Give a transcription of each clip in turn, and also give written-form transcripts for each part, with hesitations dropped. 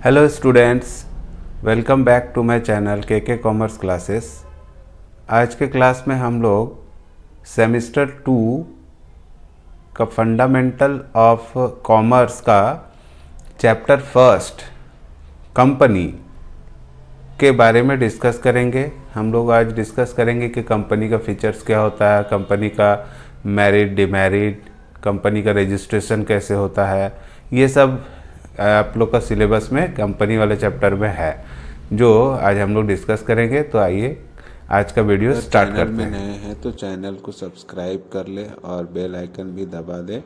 Hello students, welcome back to my channel K commerce classes. आज के class में हम लोग सेमेस्टर 2 का फंडामेंटल ऑफ कॉमर्स का चैप्टर फर्स्ट कंपनी के बारे में डिस्कस करेंगे। हम लोग आज डिस्कस करेंगे कि कंपनी का फीचर्स क्या होता है, कंपनी का मेरिट डिमेरिट, कंपनी का रजिस्ट्रेशन कैसे होता है। ये सब आप लोग का सिलेबस में कंपनी वाले चैप्टर में है, जो आज हम लोग डिस्कस करेंगे। तो आइए आज का वीडियो स्टार्ट करते हैं। नए हैं तो चैनल को सब्सक्राइब कर ले और बेल आइकन भी दबा दे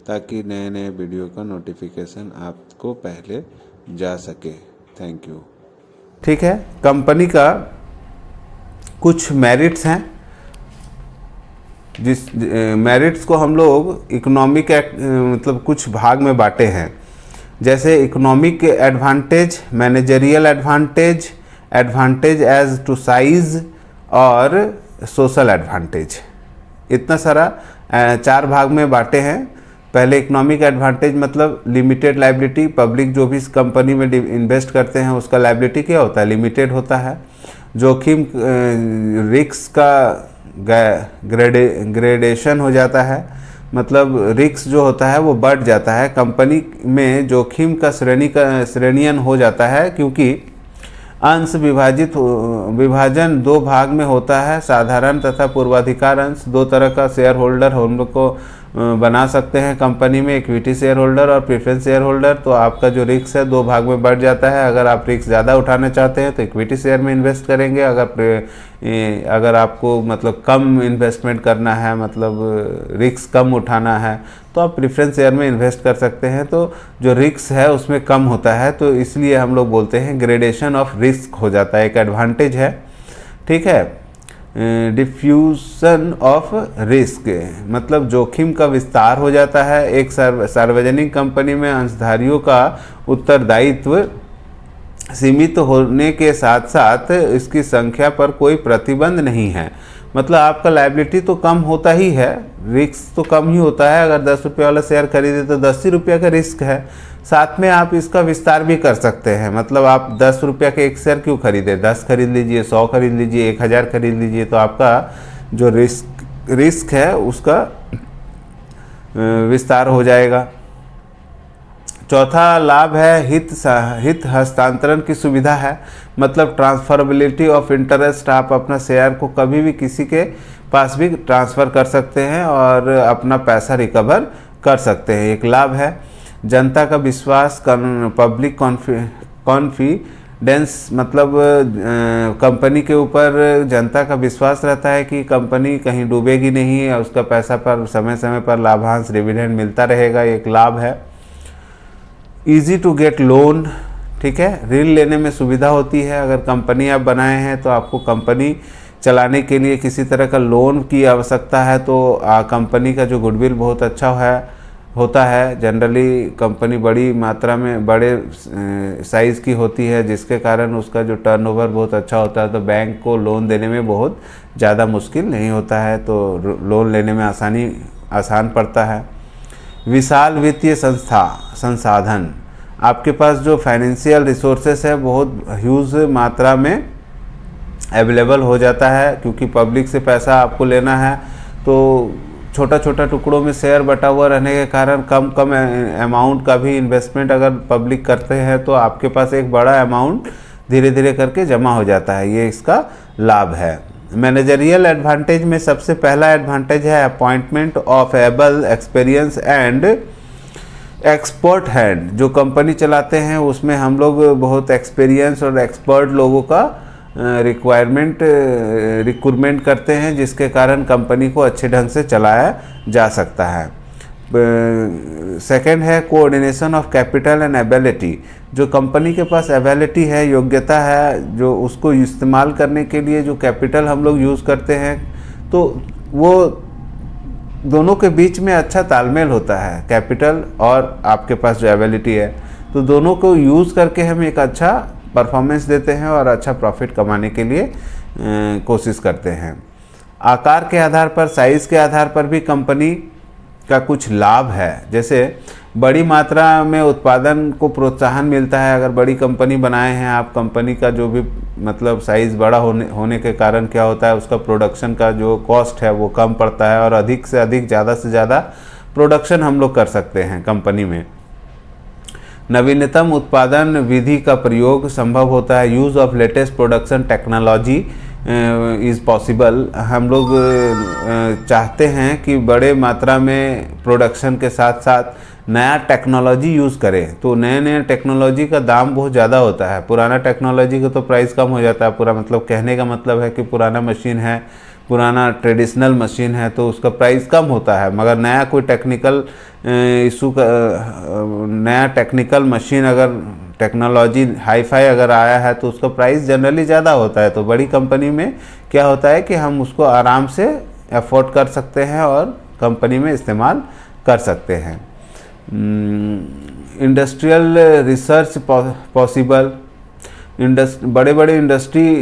ताकि नए नए वीडियो का नोटिफिकेशन आपको पहले जा सके। Thank you. ठीक है, कंपनी का कुछ मेरिट्स हैं, जिस मेरिट्स को हम लोग इकोनॉमिक मतलब कुछ भाग में बांटे हैं, जैसे economic advantage, managerial advantage, advantage as to size और सोशल एडवांटेज। इतना सारा 4 भाग में बांटे हैं। पहले इकोनॉमिक एडवांटेज मतलब लिमिटेड लायबिलिटी, पब्लिक जो भी इस कंपनी में इन्वेस्ट करते हैं उसका लायबिलिटी क्या होता है, लिमिटेड होता है। जोखिम रिस्क का ग्रेडेशन हो जाता है, मतलब रिस्क जो होता है वो बढ़ जाता है। कंपनी में जोखिम का श्रेणियन हो जाता है, क्योंकि अंश विभाजन 2 भाग में होता है, साधारण तथा पूर्वाधिकार अंश। 2 तरह का शेयर होल्डर हम लोग को बना सकते हैं कंपनी में, इक्विटी शेयर होल्डर और प्रेफरेंस शेयर होल्डर। तो आपका जो रिस्क है 2 भाग में बढ़ जाता है। अगर आप रिस्क ज़्यादा उठाना चाहते हैं तो इक्विटी शेयर में इन्वेस्ट करेंगे। अगर आपको मतलब कम इन्वेस्टमेंट करना है, मतलब रिस्क कम उठाना है, तो आप प्रेफरेंस शेयर में इन्वेस्ट कर सकते हैं। तो जो रिस्क है उसमें कम होता है, तो इसलिए हम लोग बोलते हैं ग्रेडेशन ऑफ रिस्क हो जाता है, एक एडवांटेज है। ठीक है। डिफ्यूजन ऑफ रिस्क मतलब जोखिम का विस्तार हो जाता है। एक सार्वजनिक कंपनी में अंशधारियों का उत्तरदायित्व सीमित होने के साथ साथ इसकी संख्या पर कोई प्रतिबंध नहीं है। मतलब आपका लायबिलिटी तो कम होता ही है, रिस्क तो कम ही होता है। अगर 10 रुपये वाला शेयर खरीदे तो 10 ही रुपये का रिस्क है। साथ में आप इसका विस्तार भी कर सकते हैं, मतलब आप 10 रुपये के एक शेयर क्यों खरीदे, 10 खरीद लीजिए, 100 खरीद लीजिए, 1000 खरीद लीजिए। तो आपका जो रिस्क है उसका विस्तार हो जाएगा। चौथा लाभ है हित हस्तांतरण की सुविधा है, मतलब ट्रांसफरेबिलिटी ऑफ इंटरेस्ट। आप अपना शेयर को कभी भी किसी के पास भी ट्रांसफ़र कर सकते हैं और अपना पैसा रिकवर कर सकते हैं, एक लाभ है। जनता का विश्वास, पब्लिक कॉन्फिडेंस, मतलब कंपनी के ऊपर जनता का विश्वास रहता है कि कंपनी कहीं डूबेगी नहीं, उसका पैसा पर समय समय पर लाभांश डिविडेंड मिलता रहेगा, एक लाभ है। ईजी टू गेट लोन, ठीक है, ऋण लेने में सुविधा होती है। अगर कंपनी आप बनाए हैं तो आपको कंपनी चलाने के लिए किसी तरह का लोन की आवश्यकता है, तो कंपनी का जो गुडविल बहुत अच्छा होता है। जनरली कंपनी बड़ी मात्रा में बड़े साइज़ की होती है, जिसके कारण उसका जो टर्नओवर बहुत अच्छा होता है, तो बैंक को लोन देने में बहुत ज़्यादा मुश्किल नहीं होता है, तो लोन लेने में आसान पड़ता है। विशाल वित्तीय संसाधन, आपके पास जो फाइनेंशियल रिसोर्सेस है बहुत ह्यूज मात्रा में अवेलेबल हो जाता है, क्योंकि पब्लिक से पैसा आपको लेना है। तो छोटा छोटा टुकड़ों में शेयर बटा हुआ रहने के कारण कम अमाउंट का भी इन्वेस्टमेंट अगर पब्लिक करते हैं तो आपके पास एक बड़ा अमाउंट धीरे धीरे करके जमा हो जाता है, ये इसका लाभ है। मैनेजरियल एडवांटेज में सबसे पहला एडवांटेज है appointment of able experience and expert hand. जो कंपनी चलाते हैं उसमें हम लोग बहुत एक्सपीरियंस और एक्सपर्ट लोगों का रिक्रूटमेंट करते हैं, जिसके कारण कंपनी को अच्छे ढंग से चलाया जा सकता है। सेकंड है coordination of capital and ability. जो कंपनी के पास एबिलिटी है, योग्यता है, जो उसको इस्तेमाल करने के लिए जो कैपिटल हम लोग यूज़ करते हैं, तो वो दोनों के बीच में अच्छा तालमेल होता है, कैपिटल और आपके पास जो एबिलिटी है। तो दोनों को यूज़ करके हम एक अच्छा परफॉर्मेंस देते हैं और अच्छा प्रॉफिट कमाने के लिए कोशिश करते हैं। आकार के आधार पर, साइज़ के आधार पर भी कंपनी का कुछ लाभ है। जैसे बड़ी मात्रा में उत्पादन को प्रोत्साहन मिलता है। अगर बड़ी कंपनी बनाए हैं आप, कंपनी का जो भी मतलब साइज़ बड़ा होने के कारण क्या होता है, उसका प्रोडक्शन का जो कॉस्ट है वो कम पड़ता है और अधिक से अधिक ज़्यादा से ज़्यादा प्रोडक्शन हम लोग कर सकते हैं कंपनी में। नवीनतम उत्पादन विधि का प्रयोग संभव होता है। Use of latest production technology is possible. हम लोग चाहते हैं कि बड़े मात्रा में प्रोडक्शन के साथ साथ नया टेक्नोलॉजी यूज़ करें, तो नए नए टेक्नोलॉजी का दाम बहुत ज़्यादा होता है। पुराना टेक्नोलॉजी का तो प्राइस कम हो जाता है। पूरा मतलब कहने का मतलब है कि पुराना मशीन है, पुराना ट्रेडिशनल मशीन है, तो उसका प्राइस कम होता है। मगर नया कोई टेक्निकल इशू का नया टेक्निकल मशीन अगर टेक्नोलॉजी हाई-फाई अगर आया है तो उसका प्राइस जनरली ज़्यादा होता है। तो बड़ी कंपनी में क्या होता है कि हम उसको आराम से अफोर्ड कर सकते हैं और कंपनी में इस्तेमाल कर सकते हैं। Industrial research possible. बड़े बड़े इंडस्ट्री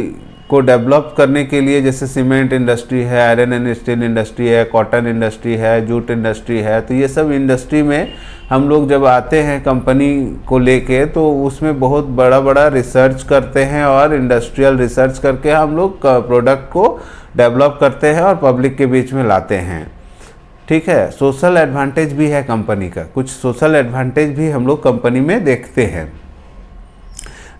को डेवलप करने के लिए, जैसे सीमेंट इंडस्ट्री है, आयरन एंड स्टील इंडस्ट्री है, कॉटन इंडस्ट्री है, जूट इंडस्ट्री है, तो ये सब इंडस्ट्री में हम लोग जब आते हैं कंपनी को लेके तो उसमें बहुत बड़ा बड़ा रिसर्च करते हैं और इंडस्ट्रियल रिसर्च करके हम लोग प्रोडक्ट को डेवलप करते हैं और पब्लिक के बीच में लाते हैं। ठीक है। सोशल एडवांटेज भी है कंपनी का, कुछ सोशल एडवांटेज भी हम लोग कंपनी में देखते हैं।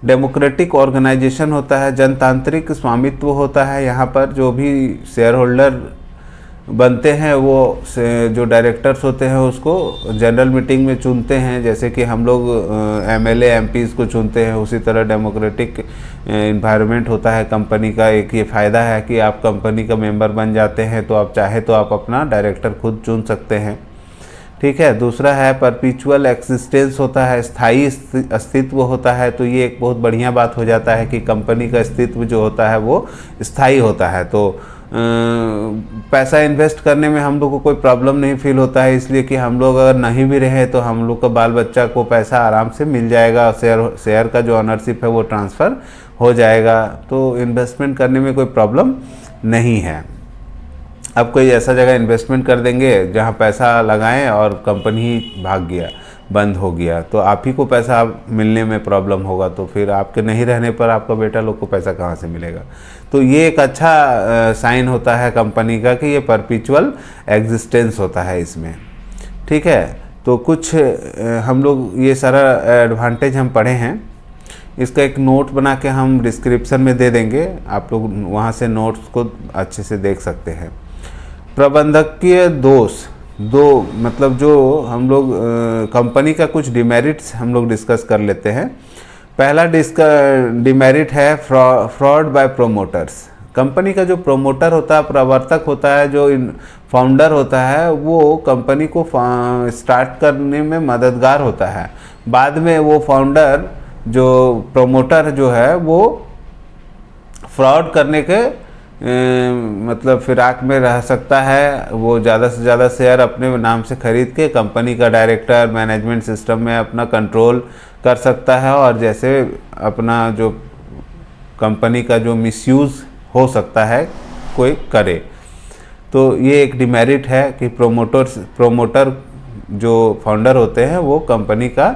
डेमोक्रेटिक ऑर्गेनाइजेशन होता है, जनतांत्रिक स्वामित्व होता है। यहाँ पर जो भी शेयर होल्डर बनते हैं वो जो डायरेक्टर्स होते हैं उसको जनरल मीटिंग में चुनते हैं, जैसे कि हम लोग एमएलए एमपीज़ को चुनते हैं, उसी तरह डेमोक्रेटिक इन्वायरमेंट होता है कंपनी का। एक ये फ़ायदा है कि आप कंपनी का मेंबर बन जाते हैं तो आप चाहे तो आप अपना डायरेक्टर खुद चुन सकते हैं। ठीक है। दूसरा है परपीचुअल एक्सिस्टेंस होता है, स्थायी अस्तित्व होता है। तो ये एक बहुत बढ़िया बात हो जाता है कि कंपनी का अस्तित्व जो होता है वो स्थायी होता है। तो पैसा इन्वेस्ट करने में हम लोग को कोई प्रॉब्लम नहीं फील होता है, इसलिए कि हम लोग अगर नहीं भी रहे तो हम लोग का बाल बच्चा को पैसा आराम से मिल जाएगा। शेयर का जो ऑनरशिप है वो ट्रांसफ़र हो जाएगा, तो इन्वेस्टमेंट करने में कोई प्रॉब्लम नहीं है। अब कोई ऐसा जगह इन्वेस्टमेंट कर देंगे जहाँ पैसा लगाएं और कंपनी ही भाग गया, बंद हो गया, तो आप ही को पैसा मिलने में प्रॉब्लम होगा। तो फिर आपके नहीं रहने पर आपका बेटा लोग को पैसा कहाँ से मिलेगा। तो ये एक अच्छा साइन होता है कंपनी का कि ये परपीचुअल एग्जिस्टेंस होता है इसमें। ठीक है। तो कुछ हम लोग ये सारा एडवांटेज हम पढ़े हैं। इसका एक नोट बना के हम डिस्क्रिप्शन में दे देंगे, आप लोग वहाँ से नोट्स को अच्छे से देख सकते हैं। प्रबंधकीय दोष दो, मतलब जो हम लोग कंपनी का कुछ डिमेरिट्स हम लोग डिस्कस कर लेते हैं। पहला डिमेरिट है फ्रॉड बाय प्रोमोटर्स। कंपनी का जो प्रोमोटर होता है, प्रवर्तक होता है, जो फाउंडर होता है, वो कंपनी को स्टार्ट करने में मददगार होता है। बाद में वो फाउंडर जो प्रोमोटर जो है वो फ्रॉड करने के मतलब फिराक में रह सकता है। वो ज़्यादा से ज़्यादा शेयर अपने नाम से खरीद के कंपनी का डायरेक्टर मैनेजमेंट सिस्टम में अपना कंट्रोल कर सकता है और जैसे अपना जो कंपनी का जो मिसयूज़ हो सकता है कोई करे। तो ये एक डिमेरिट है कि प्रोमोटर जो फाउंडर होते हैं वो कंपनी का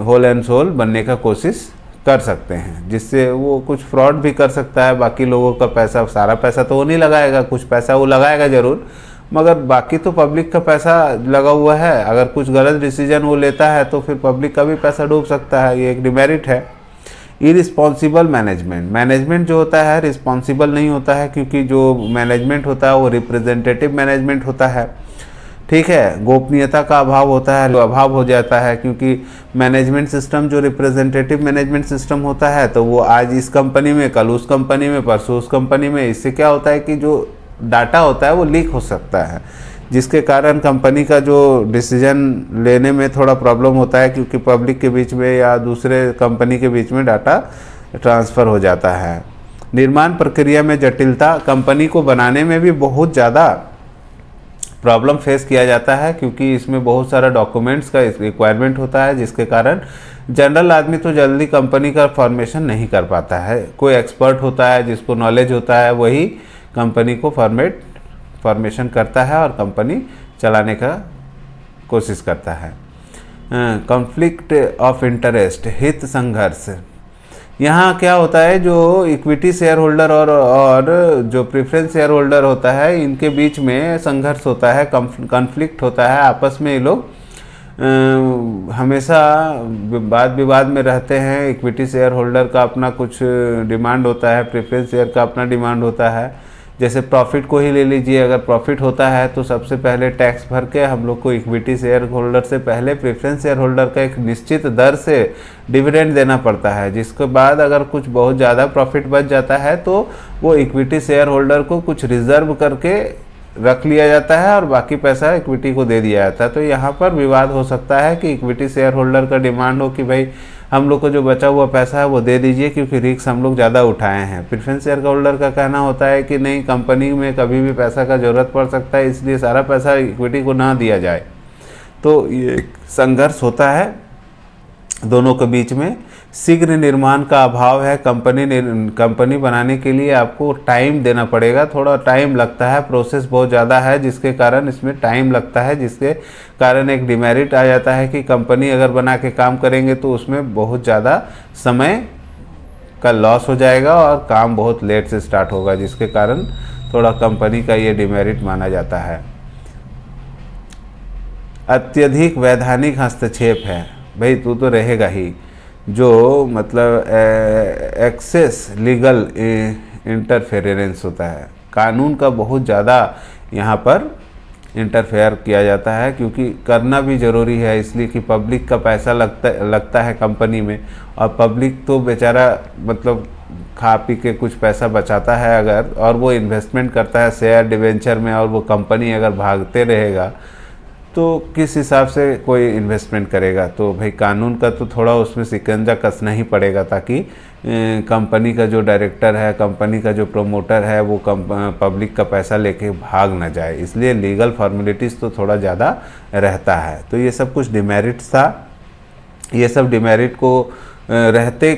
होल एंड सोल बनने का कोशिश कर सकते हैं, जिससे वो कुछ फ्रॉड भी कर सकता है। बाकी लोगों का पैसा, सारा पैसा तो वो नहीं लगाएगा, कुछ पैसा वो लगाएगा ज़रूर, मगर बाकी तो पब्लिक का पैसा लगा हुआ है। अगर कुछ गलत डिसीजन वो लेता है तो फिर पब्लिक का भी पैसा डूब सकता है। ये एक डिमेरिट है। इरिस्पॉन्सिबल मैनेजमेंट जो होता है रिस्पॉन्सिबल नहीं होता है, क्योंकि जो मैनेजमेंट होता है वो रिप्रेजेंटेटिव मैनेजमेंट होता है। ठीक है। गोपनीयता का अभाव होता है, अभाव हो जाता है, क्योंकि मैनेजमेंट सिस्टम जो रिप्रेजेंटेटिव मैनेजमेंट सिस्टम होता है तो वो आज इस कंपनी में, कल उस कंपनी में, परसों उस कंपनी में। इससे क्या होता है कि जो डाटा होता है वो लीक हो सकता है, जिसके कारण कंपनी का जो डिसीजन लेने में थोड़ा प्रॉब्लम होता है, क्योंकि पब्लिक के बीच में या दूसरे कंपनी के बीच में डाटा ट्रांसफ़र हो जाता है। निर्माण प्रक्रिया में जटिलता, कंपनी को बनाने में भी बहुत ज़्यादा प्रॉब्लम फेस किया जाता है, क्योंकि इसमें बहुत सारा डॉक्यूमेंट्स का रिक्वायरमेंट होता है, जिसके कारण जनरल आदमी तो जल्दी कंपनी का फॉर्मेशन नहीं कर पाता है। कोई एक्सपर्ट होता है जिसको नॉलेज होता है, वही कंपनी को फॉर्मेशन करता है और कंपनी चलाने का कोशिश करता है। कॉन्फ्लिक्ट ऑफ इंटरेस्ट, हित संघर्ष। यहाँ क्या होता है, जो इक्विटी शेयर होल्डर और जो प्रेफरेंस शेयर होल्डर होता है, इनके बीच में संघर्ष होता है, कॉन्फ्लिक्ट होता है। आपस में ये लोग हमेशा वाद विवाद में रहते हैं। इक्विटी शेयर होल्डर का अपना कुछ डिमांड होता है, प्रेफरेंस शेयर का अपना डिमांड होता है। जैसे प्रॉफिट को ही ले लीजिए, अगर प्रॉफिट होता है तो सबसे पहले टैक्स भर के हम लोग को इक्विटी शेयर होल्डर से पहले प्रेफरेंस शेयर होल्डर का एक निश्चित दर से डिविडेंड देना पड़ता है, जिसके बाद अगर कुछ बहुत ज़्यादा प्रॉफिट बच जाता है तो वो इक्विटी शेयर होल्डर को कुछ रिजर्व करके रख लिया जाता है और बाकी पैसा इक्विटी को दे दिया जाता है। तो यहाँ पर विवाद हो सकता है कि इक्विटी शेयर होल्डर का डिमांड हो कि भाई हम लोग को जो बचा हुआ पैसा है वो दे दीजिए, क्योंकि रिस्क हम लोग ज़्यादा उठाए हैं। प्रेफरेंस शेयर होल्डर का कहना होता है कि नहीं, कंपनी में कभी भी पैसा का ज़रूरत पड़ सकता है, इसलिए सारा पैसा इक्विटी को ना दिया जाए। तो ये संघर्ष होता है दोनों के बीच में। शीघ्र निर्माण का अभाव है। कंपनी बनाने के लिए आपको टाइम देना पड़ेगा, थोड़ा टाइम लगता है, प्रोसेस बहुत ज़्यादा है, जिसके कारण इसमें टाइम लगता है, जिसके कारण एक डिमेरिट आ जाता है कि कंपनी अगर बना के काम करेंगे तो उसमें बहुत ज़्यादा समय का लॉस हो जाएगा और काम बहुत लेट से स्टार्ट होगा, जिसके कारण थोड़ा कंपनी का ये डिमेरिट माना जाता है। अत्यधिक वैधानिक हस्तक्षेप है। भाई तू तो रहेगा ही, जो मतलब एक्सेस लीगल इंटरफेरेंस होता है, कानून का बहुत ज़्यादा यहाँ पर इंटरफेयर किया जाता है, क्योंकि करना भी ज़रूरी है, इसलिए कि पब्लिक का पैसा लगता है कंपनी में, और पब्लिक तो बेचारा मतलब खा पी के कुछ पैसा बचाता है अगर, और वो इन्वेस्टमेंट करता है शेयर डिवेंचर में, और वो कंपनी अगर भागते रहेगा तो किस हिसाब से कोई इन्वेस्टमेंट करेगा। तो भाई कानून का तो थोड़ा उसमें शिकंजा कसना ही पड़ेगा, ताकि कंपनी का जो डायरेक्टर है, कंपनी का जो प्रोमोटर है, वो पब्लिक का पैसा लेके भाग ना जाए। इसलिए लीगल फॉर्मेलिटीज़ तो थोड़ा ज़्यादा रहता है। तो ये सब कुछ डिमेरिट्स था। ये सब डिमेरिट को रहते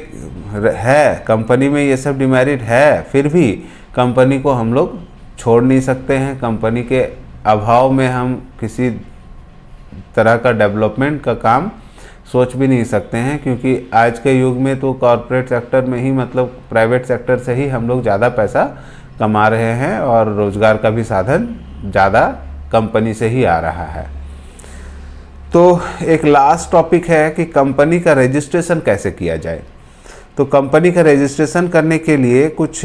है कंपनी में, ये सब डिमेरिट है, फिर भी कंपनी को हम लोग छोड़ नहीं सकते हैं। कंपनी के अभाव में हम किसी तरह का डेवलपमेंट का काम सोच भी नहीं सकते हैं, क्योंकि आज के युग में तो कॉरपोरेट सेक्टर में ही, मतलब प्राइवेट सेक्टर से ही हम लोग ज़्यादा पैसा कमा रहे हैं, और रोज़गार का भी साधन ज़्यादा कंपनी से ही आ रहा है। तो एक लास्ट टॉपिक है कि कंपनी का रजिस्ट्रेशन कैसे किया जाए। तो कंपनी का रजिस्ट्रेशन करने के लिए कुछ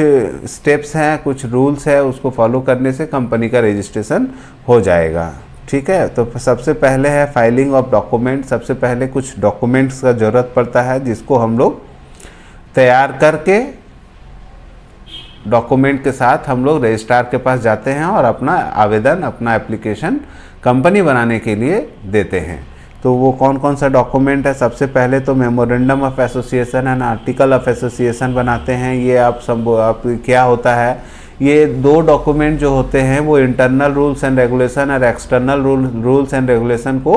स्टेप्स हैं, कुछ रूल्स है, उसको फॉलो करने से कंपनी का रजिस्ट्रेशन हो जाएगा। ठीक है, तो सबसे पहले है फाइलिंग ऑफ डॉक्यूमेंट। सबसे पहले कुछ डॉक्यूमेंट्स का ज़रूरत पड़ता है, जिसको हम लोग तैयार करके डॉक्यूमेंट के साथ हम लोग रजिस्ट्रार के पास जाते हैं और अपना आवेदन, अपना एप्लीकेशन कंपनी बनाने के लिए देते हैं। तो वो कौन कौन सा डॉक्यूमेंट है? सबसे पहले तो memorandum of association and article of association बनाते हैं। ये आप क्या होता है, ये दो डॉक्यूमेंट जो होते हैं वो इंटरनल रूल्स एंड रेगुलेशन और एक्सटर्नल रूल्स एंड रेगुलेशन को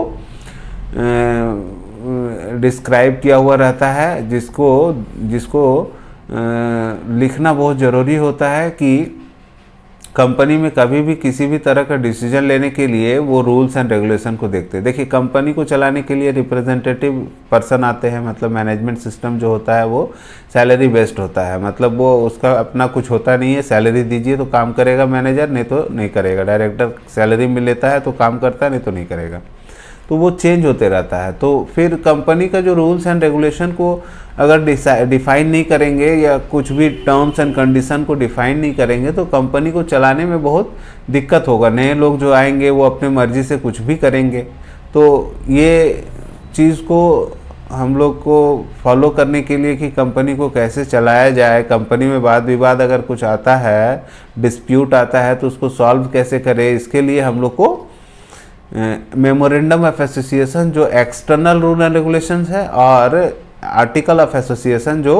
डिस्क्राइब किया हुआ रहता है, जिसको लिखना बहुत ज़रूरी होता है कि कंपनी में कभी भी किसी भी तरह का डिसीजन लेने के लिए वो रूल्स एंड रेगुलेशन को देखते हैं। देखिए, कंपनी को चलाने के लिए रिप्रेजेंटेटिव पर्सन आते हैं, मतलब मैनेजमेंट सिस्टम जो होता है वो सैलरी बेस्ड होता है, मतलब वो उसका अपना कुछ होता नहीं है। सैलरी दीजिए तो काम करेगा मैनेजर, नहीं तो नहीं करेगा। डायरेक्टर सैलरी मिल लेता है तो काम करता है, नहीं तो नहीं करेगा। तो वो चेंज होते रहता है। तो फिर कंपनी का जो रूल्स एंड रेगुलेशन को अगर डिफाइन नहीं करेंगे या कुछ भी टर्म्स एंड कंडीशन को डिफाइन नहीं करेंगे तो कंपनी को चलाने में बहुत दिक्कत होगा। नए लोग जो आएंगे वो अपने मर्जी से कुछ भी करेंगे। तो ये चीज़ को हम लोग को फॉलो करने के लिए कि कंपनी को कैसे चलाया जाए, कंपनी में वाद विवाद अगर कुछ आता है, डिस्प्यूट आता है, तो उसको सॉल्व कैसे करें, इसके लिए हम लोग को मेमोरेंडम ऑफ एसोसिएशन जो एक्सटर्नल रूल एंड रेगुलेशंस है और आर्टिकल ऑफ एसोसिएशन जो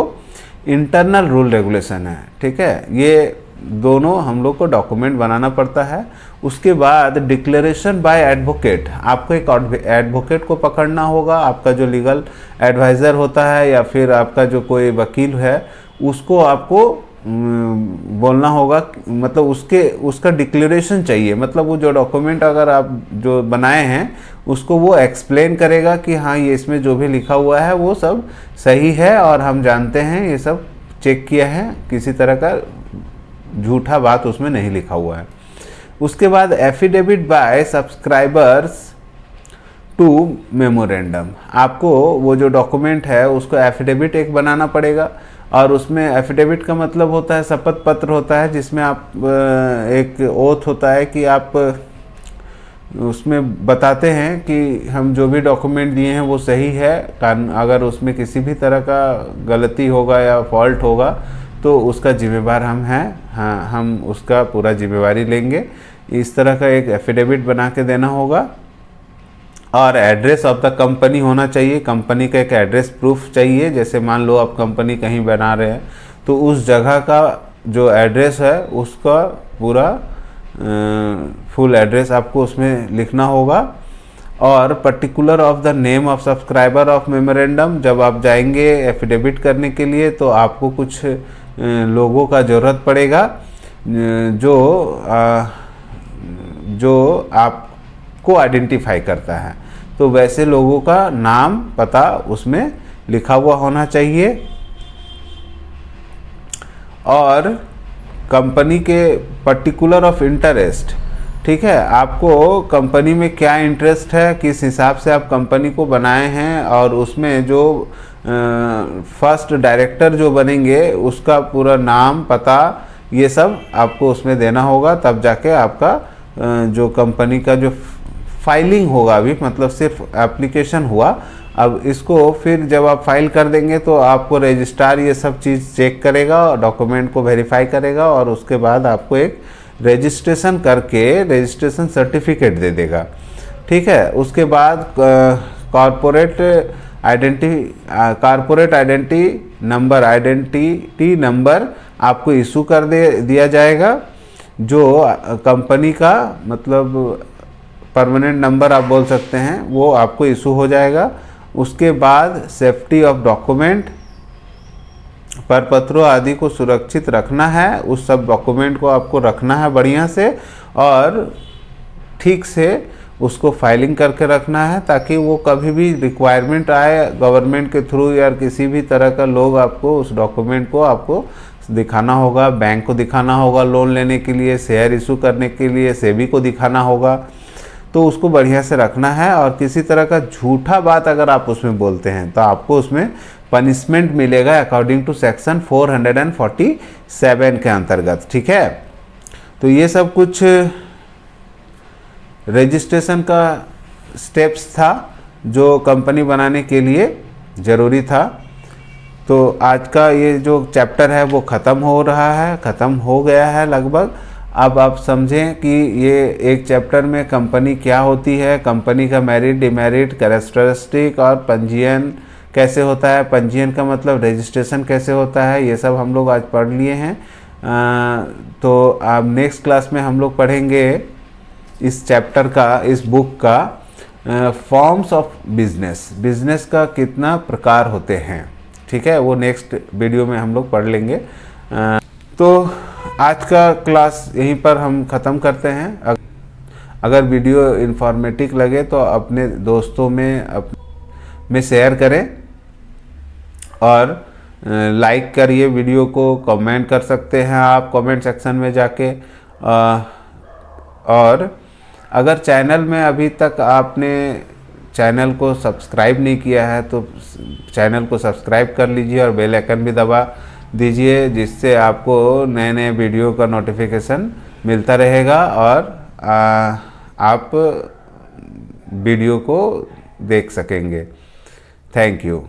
इंटरनल रूल रेगुलेशन है, ठीक है, ये दोनों हम लोग को डॉक्यूमेंट बनाना पड़ता है। उसके बाद डिक्लेरेशन बाय एडवोकेट, आपको एक एडवोकेट को पकड़ना होगा। आपका जो लीगल एडवाइज़र होता है या फिर आपका जो कोई वकील है उसको आपको बोलना होगा, मतलब उसका डिक्लेरेशन चाहिए। मतलब वो जो डॉक्यूमेंट अगर आप जो बनाए हैं उसको वो एक्सप्लेन करेगा कि हाँ ये इसमें जो भी लिखा हुआ है वो सब सही है और हम जानते हैं, ये सब चेक किया है, किसी तरह का झूठा बात उसमें नहीं लिखा हुआ है। उसके बाद affidavit by subscribers to memorandum, आपको वो जो डॉक्यूमेंट है उसको एफिडेविट एक बनाना पड़ेगा। और उसमें एफिडेविट का मतलब होता है शपथ पत्र होता है, जिसमें आप एक ओथ होता है कि आप उसमें बताते हैं कि हम जो भी डॉक्यूमेंट दिए हैं वो सही है। अगर उसमें किसी भी तरह का गलती होगा या फॉल्ट होगा तो उसका जिम्मेदार हम हैं, हाँ हम उसका पूरा जिम्मेवारी लेंगे। इस तरह का एक एफिडेविट बना के देना होगा। और एड्रेस ऑफ द कंपनी होना चाहिए, कंपनी का एक एड्रेस प्रूफ चाहिए। जैसे मान लो आप कंपनी कहीं बना रहे हैं तो उस जगह का जो एड्रेस है उसका पूरा फुल एड्रेस आपको उसमें लिखना होगा। और particular of the name of subscriber of memorandum, जब आप जाएंगे एफिडेविट करने के लिए तो आपको कुछ लोगों का ज़रूरत पड़ेगा जो आपको आइडेंटिफाई करता है। तो वैसे लोगों का नाम पता उसमें लिखा हुआ होना चाहिए। और कंपनी के पर्टिकुलर ऑफ इंटरेस्ट, ठीक है, आपको कंपनी में क्या इंटरेस्ट है, किस हिसाब से आप कंपनी को बनाए हैं, और उसमें जो फर्स्ट डायरेक्टर जो बनेंगे उसका पूरा नाम पता ये सब आपको उसमें देना होगा। तब जाके आपका जो कंपनी का जो फाइलिंग होगा, अभी मतलब सिर्फ एप्लीकेशन हुआ, अब इसको फिर जब आप फाइल कर देंगे तो आपको रजिस्ट्रार ये सब चीज़ चेक करेगा और डॉक्यूमेंट को वेरीफाई करेगा और उसके बाद आपको एक रजिस्ट्रेशन करके रजिस्ट्रेशन सर्टिफिकेट दे देगा। ठीक है, उसके बाद कॉरपोरेट आइडेंटिटी नंबर आपको इशू कर दिया जाएगा, जो कंपनी का मतलब परमानेंट नंबर आप बोल सकते हैं, वो आपको इशू हो जाएगा। उसके बाद सेफ्टी ऑफ डॉक्यूमेंट, प्रपत्रों आदि को सुरक्षित रखना है, उस सब डॉक्यूमेंट को आपको रखना है बढ़िया से और ठीक से उसको फाइलिंग करके रखना है, ताकि वो कभी भी रिक्वायरमेंट आए गवर्नमेंट के थ्रू या किसी भी तरह का लोग आपको उस डॉक्यूमेंट को आपको दिखाना होगा, बैंक को दिखाना होगा लोन लेने के लिए, शेयर इशू करने के लिए सेबी को दिखाना होगा। तो उसको बढ़िया से रखना है। और किसी तरह का झूठा बात अगर आप उसमें बोलते हैं तो आपको उसमें पनिशमेंट मिलेगा अकॉर्डिंग टू सेक्शन 447 के अंतर्गत। ठीक है, तो ये सब कुछ रजिस्ट्रेशन का स्टेप्स था जो कंपनी बनाने के लिए ज़रूरी था। तो आज का ये जो चैप्टर है वो ख़त्म हो रहा है, ख़त्म हो गया है लगभग। अब आप समझें कि ये एक चैप्टर में कंपनी क्या होती है, कंपनी का मेरिट डिमेरिट कैरेक्टरिस्टिक और पंजीयन कैसे होता है, पंजीयन का मतलब रजिस्ट्रेशन कैसे होता है, ये सब हम लोग आज पढ़ लिए हैं। तो अब नेक्स्ट क्लास में हम लोग पढ़ेंगे इस चैप्टर का, इस बुक का फॉर्म्स ऑफ बिजनेस का कितना प्रकार होते हैं। ठीक है, वो नेक्स्ट वीडियो में हम लोग पढ़ लेंगे। तो आज का क्लास यहीं पर हम ख़त्म करते हैं। अगर वीडियो इन्फॉर्मेटिव लगे तो अपने दोस्तों में शेयर करें और लाइक करिए वीडियो को, कमेंट कर सकते हैं आप कमेंट सेक्शन में जाके। और अगर चैनल में अभी तक आपने चैनल को सब्सक्राइब नहीं किया है तो चैनल को सब्सक्राइब कर लीजिए और बेल आइकन भी दबा दीजिए, जिससे आपको नए नए वीडियो का नोटिफिकेशन मिलता रहेगा और आप वीडियो को देख सकेंगे। Thank you.